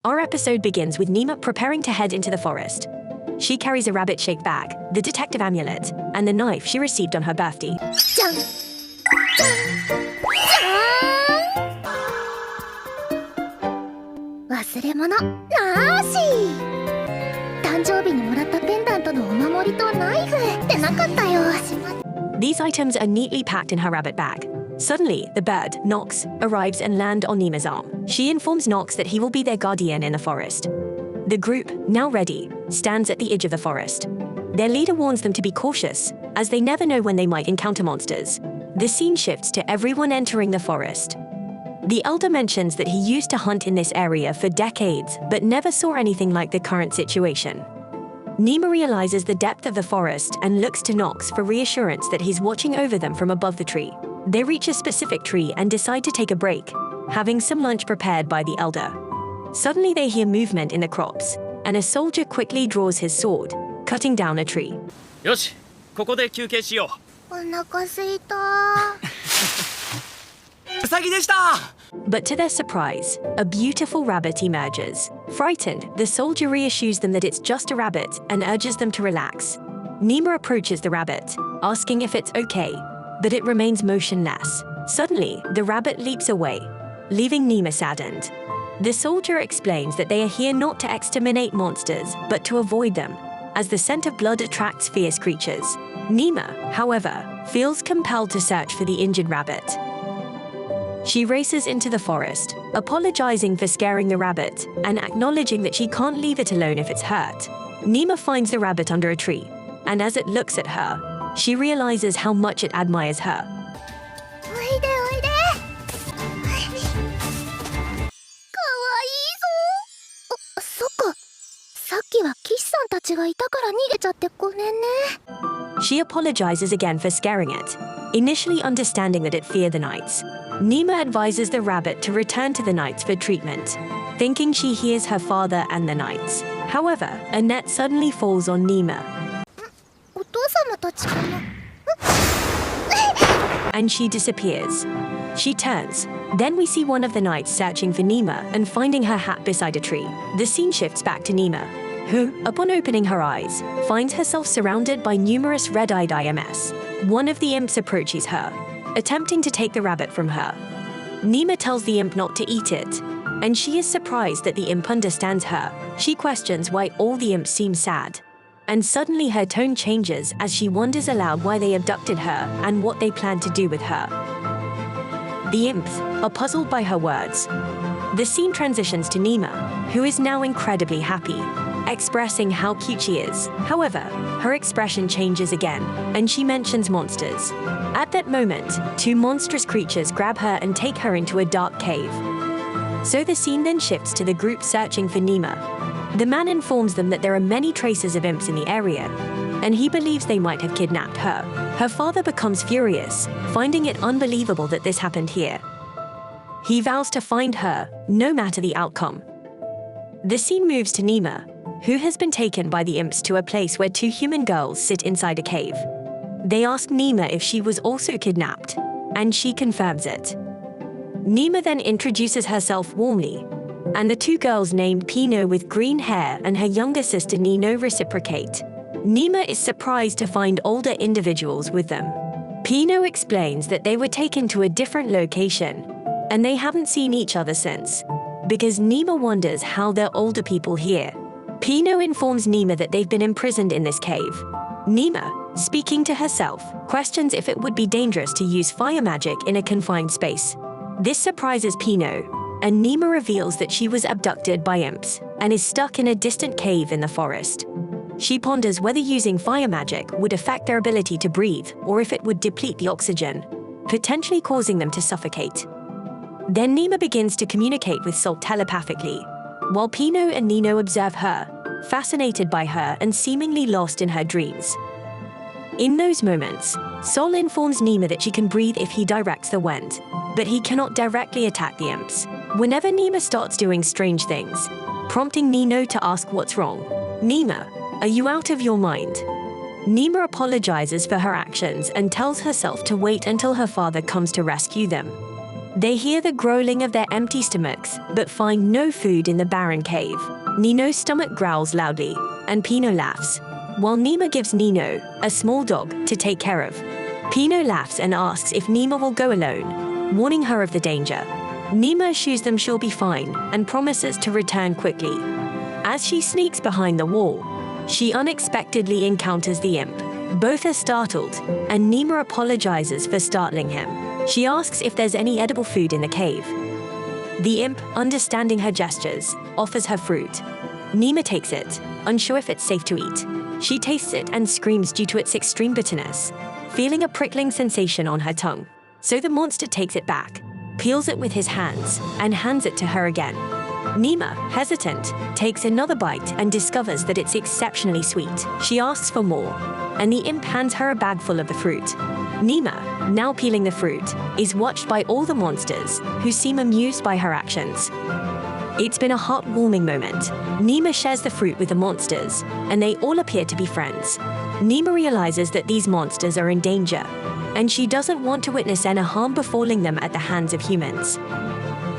Our episode begins with Néma preparing to head into the forest. She carries a rabbit-shaped bag, the detective amulet, and the knife she received on her birthday. じゃんじゃんじゃん忘れ物なーし誕生日にもらったペンダントのお守りとナイフってなかったよ These items are neatly packed in her rabbit bag. Suddenly, the bird, Nox, arrives and lands on Néma's arm. She informs Nox that he will be their guardian in the forest. The group, now ready, stands at the edge of the forest. Their leader warns them to be cautious, as they never know when they might encounter monsters. The scene shifts to everyone entering the forest. The elder mentions that he used to hunt in this area for decades, but never saw anything like the current situation. Néma realizes the depth of the forest and looks to Nox for reassurance that he's watching over them from above the tree. They reach a specific tree and decide to take a break, having some lunch prepared by the elder. Suddenly they hear movement in the crops, and a soldier quickly draws his sword, cutting down a tree. よし、ここで休憩しよう。お腹すいたウサギでした。 But to their surprise, a beautiful rabbit emerges. Frightened, the soldier reassures them that it's just a rabbit and urges them to relax. Néma approaches the rabbit, asking if it's okay, but it remains motionless. Suddenly, the rabbit leaps away, leaving Néma saddened. The soldier explains that they are here not to exterminate monsters, but to avoid them, as the scent of blood attracts fierce creatures. Néma, however, feels compelled to search for the injured rabbit. She races into the forest, apologizing for scaring the rabbit and acknowledging that she can't leave it alone if it's hurt. Néma finds the rabbit under a tree, and as it looks at her, she realizes how much it admires her. おいでおいでかわいいぞそっかさっきは騎士さんたちがいたから逃げちゃってごめんね She apologizes again for scaring it, initially understanding that it feared the knights. Néma advises the rabbit to return to the knights for treatment, thinking she hears her father and the knights. However, a net suddenly falls on Néma, お父様たちかな and she disappears. She turns. Then we see one of the knights searching for Néma and finding her hat beside a tree. The scene shifts back to Néma, who, upon opening her eyes, finds herself surrounded by numerous red-eyed IMS. One of the imps approaches her, attempting to take the rabbit from her. Néma tells the imp not to eat it, and she is surprised that the imp understands her. She questions why all the imps seem sad, and suddenly her tone changes as she wonders aloud why they abducted her and what they plan to do with her. The imps are puzzled by her words. The scene transitions to Néma, who is now incredibly happy, expressing how cute she is. However, her expression changes again, and she mentions monsters. At that moment, two monstrous creatures grab her and take her into a dark cave. So the scene then shifts to the group searching for Néma. The man informs them that there are many traces of imps in the area, and he believes they might have kidnapped her. Her father becomes furious, finding it unbelievable that this happened here. He vows to find her, no matter the outcome. The scene moves to Néma, who has been taken by the imps to a place where two human girls sit inside a cave. They ask Néma if she was also kidnapped, and she confirms it. Néma then introduces herself warmly, and the two girls named Pino with green hair and her younger sister Nino reciprocate. Néma is surprised to find older individuals with them. Pino explains that they were taken to a different location, and they haven't seen each other since, because Néma wonders how they're older people here. Pino informs Néma that they've been imprisoned in this cave. Néma, speaking to herself, questions if it would be dangerous to use fire magic in a confined space. This surprises Pino, and Néma reveals that she was abducted by imps and is stuck in a distant cave in the forest. She ponders whether using fire magic would affect their ability to breathe or if it would deplete the oxygen, potentially causing them to suffocate. Then Néma begins to communicate with Sol telepathically, while Pino and Nino observe her, fascinated by her and seemingly lost in her dreams. In those moments, Sol informs Néma that she can breathe if he directs the wind, but he cannot directly attack the imps. Whenever Néma starts doing strange things, prompting Nino to ask what's wrong. Néma, are you out of your mind? Néma apologizes for her actions and tells herself to wait until her father comes to rescue them. They hear the growling of their empty stomachs, but find no food in the barren cave. Nino's stomach growls loudly, and Pino laughs, while Néma gives Nino a small dog to take care of. Pino laughs and asks if Néma will go alone, warning her of the danger. Néma assures them she'll be fine and promises to return quickly. As she sneaks behind the wall, she unexpectedly encounters the imp. Both are startled, and Néma apologizes for startling him. She asks if there's any edible food in the cave. The imp, understanding her gestures, offers her fruit. Néma takes it, unsure if it's safe to eat. She tastes it and screams due to its extreme bitterness, feeling a prickling sensation on her tongue. So the monster takes it back, peels it with his hands, and hands it to her again. Néma, hesitant, takes another bite and discovers that it's exceptionally sweet. She asks for more, and the imp hands her a bag full of the fruit. Néma, now peeling the fruit, is watched by all the monsters, who seem amused by her actions. It's been a heartwarming moment. Néma shares the fruit with the monsters, and they all appear to be friends. Néma realizes that these monsters are in danger, and she doesn't want to witness any harm befalling them at the hands of humans.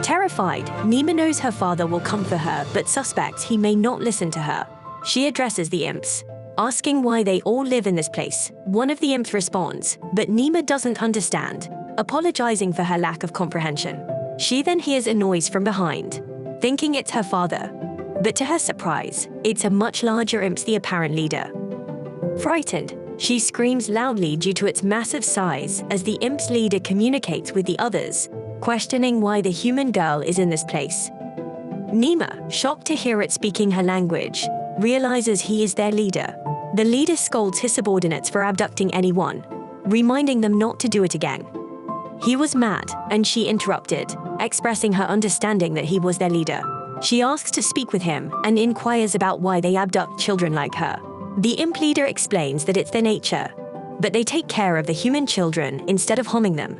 Terrified, Néma knows her father will come for her, but suspects he may not listen to her. She addresses the imps, asking why they all live in this place. One of the imps responds, but Néma doesn't understand, apologizing for her lack of comprehension. She then hears a noise from behind, thinking it's her father. But to her surprise, it's a much larger imp, the apparent leader. Frightened, she screams loudly due to its massive size as the imp's leader communicates with the others, questioning why the human girl is in this place. Néma, shocked to hear it speaking her language, realizes he is their leader. The leader scolds his subordinates for abducting anyone, reminding them not to do it again. He was mad, and she interrupted, expressing her understanding that he was their leader. She asks to speak with him and inquires about why they abduct children like her. The imp leader explains that it's their nature, but they take care of the human children instead of harming them.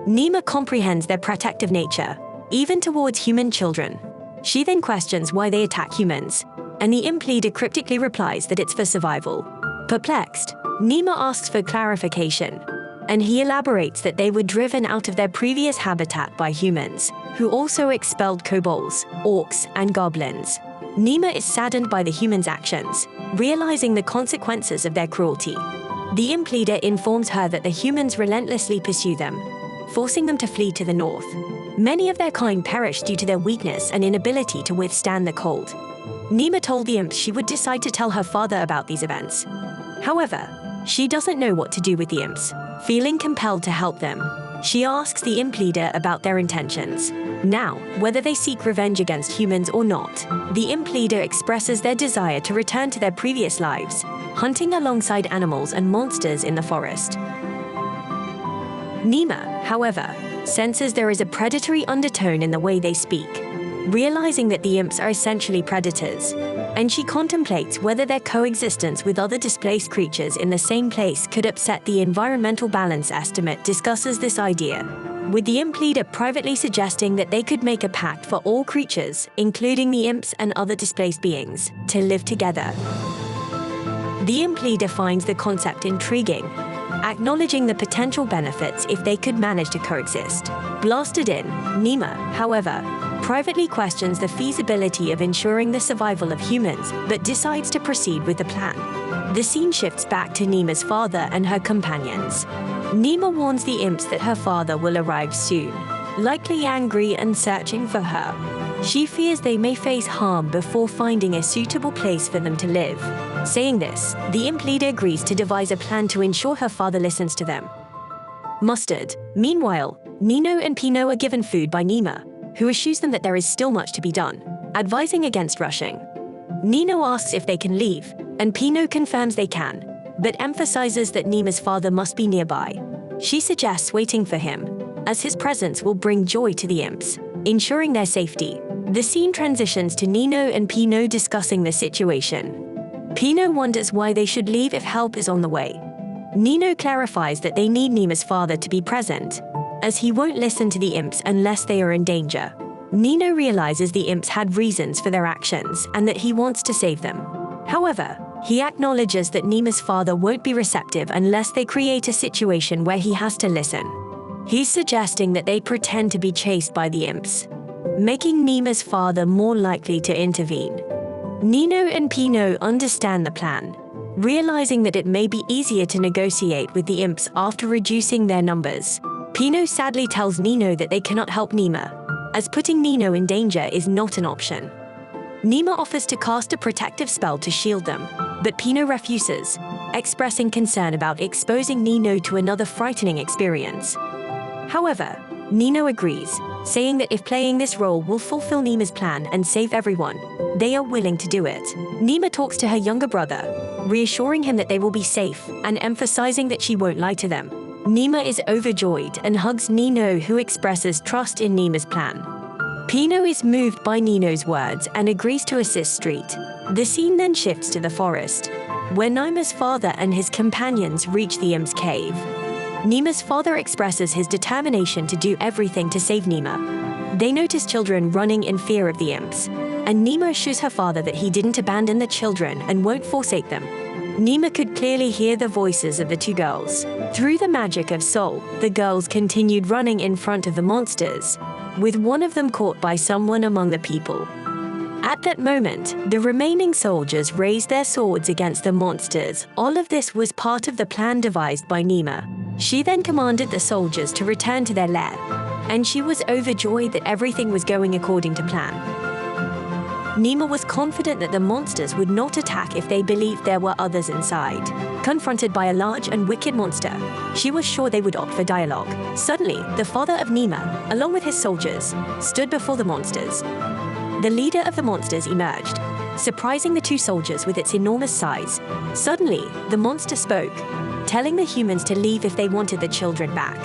Néma comprehends their protective nature, even towards human children. She then questions why they attack humans, and the imp leader cryptically replies that it's for survival. Perplexed, Néma asks for clarification, and he elaborates that they were driven out of their previous habitat by humans, who also expelled kobolds, orcs, and goblins. Néma is saddened by the humans' actions, realizing the consequences of their cruelty. The imp leader informs her that the humans relentlessly pursue them, forcing them to flee to the north. Many of their kind perish due to their weakness and inability to withstand the cold. Néma told the imp she would decide to tell her father about these events. However, she doesn't know what to do with the imps. Feeling compelled to help them, she asks the imp leader about their intentions. Now, whether they seek revenge against humans or not, the imp leader expresses their desire to return to their previous lives, hunting alongside animals and monsters in the forest. Néma, however, senses there is a predatory undertone in the way they speak, realizing that the imps are essentially predators, and she contemplates whether their coexistence with other displaced creatures in the same place could upset the environmental balance estimate. Discusses this idea, with the imp leader privately suggesting that they could make a pact for all creatures, including the imps and other displaced beings, to live together. The imp leader finds the concept intriguing, acknowledging the potential benefits if they could manage to coexist. Blasted in, Néma, however, privately questions the feasibility of ensuring the survival of humans, but decides to proceed with the plan. The scene shifts back to Néma's father and her companions. Néma warns the imps that her father will arrive soon, likely angry and searching for her. She fears they may face harm before finding a suitable place for them to live. Saying this, the imp leader agrees to devise a plan to ensure her father listens to them. Mustered. Meanwhile, Nino and Pino are given food by Néma, who assures them that there is still much to be done, advising against rushing. Nino asks if they can leave, and Pino confirms they can, but emphasizes that Néma's father must be nearby. She suggests waiting for him, as his presence will bring joy to the imps, ensuring their safety. The scene transitions to Nino and Pino discussing the situation. Pino wonders why they should leave if help is on the way. Nino clarifies that they need Néma's father to be present, as he won't listen to the imps unless they are in danger. Nino realizes the imps had reasons for their actions and that he wants to save them. However, he acknowledges that Néma's father won't be receptive unless they create a situation where he has to listen. He's suggesting that they pretend to be chased by the imps, making Néma's father more likely to intervene. Nino and Pino understand the plan, realizing that it may be easier to negotiate with the imps after reducing their numbers. Pino sadly tells Nino that they cannot help Néma, as putting Nino in danger is not an option. Néma offers to cast a protective spell to shield them, but Pino refuses, expressing concern about exposing Nino to another frightening experience. However, Nino agrees, saying that if playing this role will fulfill Néma's plan and save everyone, they are willing to do it. Néma talks to her younger brother, reassuring him that they will be safe and emphasizing that she won't lie to them. Néma is overjoyed and hugs Nino, who expresses trust in Néma's plan. Pino is moved by Nino's words and agrees to assist Street. The scene then shifts to the forest, where Néma's father and his companions reach the imp's cave. Néma's father expresses his determination to do everything to save Néma. They notice children running in fear of the imps, and Néma assures her father that he didn't abandon the children and won't forsake them. Néma could clearly hear the voices of the two girls. Through the magic of soul, the girls continued running in front of the monsters, with one of them caught by someone among the people. At that moment, the remaining soldiers raised their swords against the monsters. All of this was part of the plan devised by Néma. She then commanded the soldiers to return to their lair, and she was overjoyed that everything was going according to plan. Néma was confident that the monsters would not attack if they believed there were others inside. Confronted by a large and wicked monster, she was sure they would opt for dialogue. Suddenly, the father of Néma, along with his soldiers, stood before the monsters. The leader of the monsters emerged, surprising the two soldiers with its enormous size. Suddenly, the monster spoke, telling the humans to leave if they wanted the children back.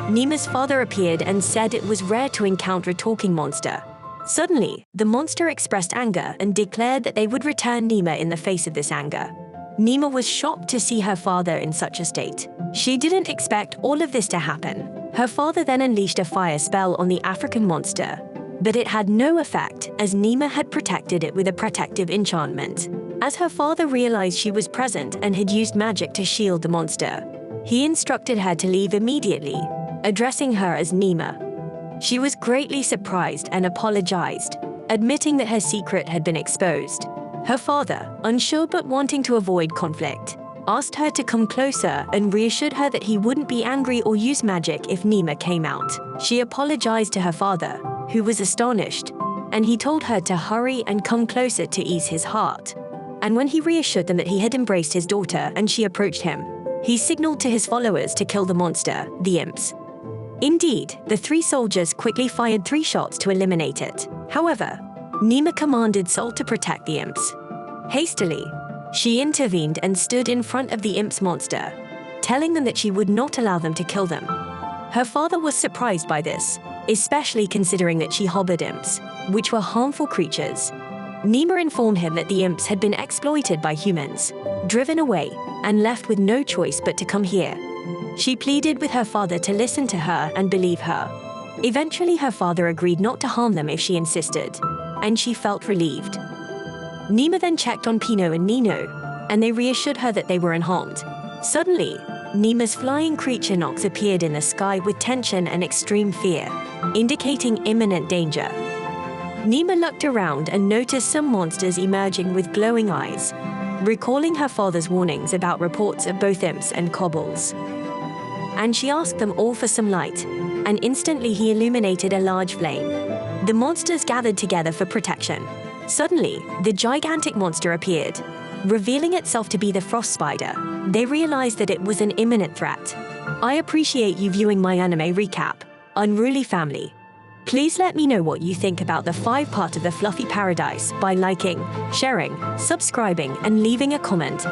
Néma's father appeared and said it was rare to encounter a talking monster. Suddenly, the monster expressed anger and declared that they would return Néma in the face of this anger. Néma was shocked to see her father in such a state. She didn't expect all of this to happen. Her father then unleashed a fire spell on the African monster, but it had no effect as Néma had protected it with a protective enchantment. As her father realized she was present and had used magic to shield the monster, he instructed her to leave immediately, addressing her as Néma. She was greatly surprised and apologized, admitting that her secret had been exposed. Her father, unsure but wanting to avoid conflict, asked her to come closer and reassured her that he wouldn't be angry or use magic if Néma came out. She apologized to her father, who was astonished, and he told her to hurry and come closer to ease his heart. And when he reassured them that he had embraced his daughter and she approached him, he signaled to his followers to kill the monster, the imps. Indeed, the three soldiers quickly fired 3 shots to eliminate it. However, Néma commanded Sol to protect the imps. Hastily, she intervened and stood in front of the imps monster, telling them that she would not allow them to kill them. Her father was surprised by this, especially considering that she harbored imps, which were harmful creatures. Néma informed him that the imps had been exploited by humans, driven away, and left with no choice but to come here. She pleaded with her father to listen to her and believe her. Eventually, her father agreed not to harm them if she insisted, and she felt relieved. Néma then checked on Pino and Nino, and they reassured her that they were unharmed. Suddenly, Néma's flying creature Nox appeared in the sky with tension and extreme fear, indicating imminent danger. Néma looked around and noticed some monsters emerging with glowing eyes, recalling her father's warnings about reports of both imps and kobolds. And she asked them all for some light, and instantly he illuminated a large flame. The monsters gathered together for protection. Suddenly, the gigantic monster appeared, revealing itself to be the frost spider. They realized that it was an imminent threat. I appreciate you viewing my anime recap, Unruly Family. Please let me know what you think about the 5 part of the Fluffy Paradise by liking, sharing, subscribing, and leaving a comment.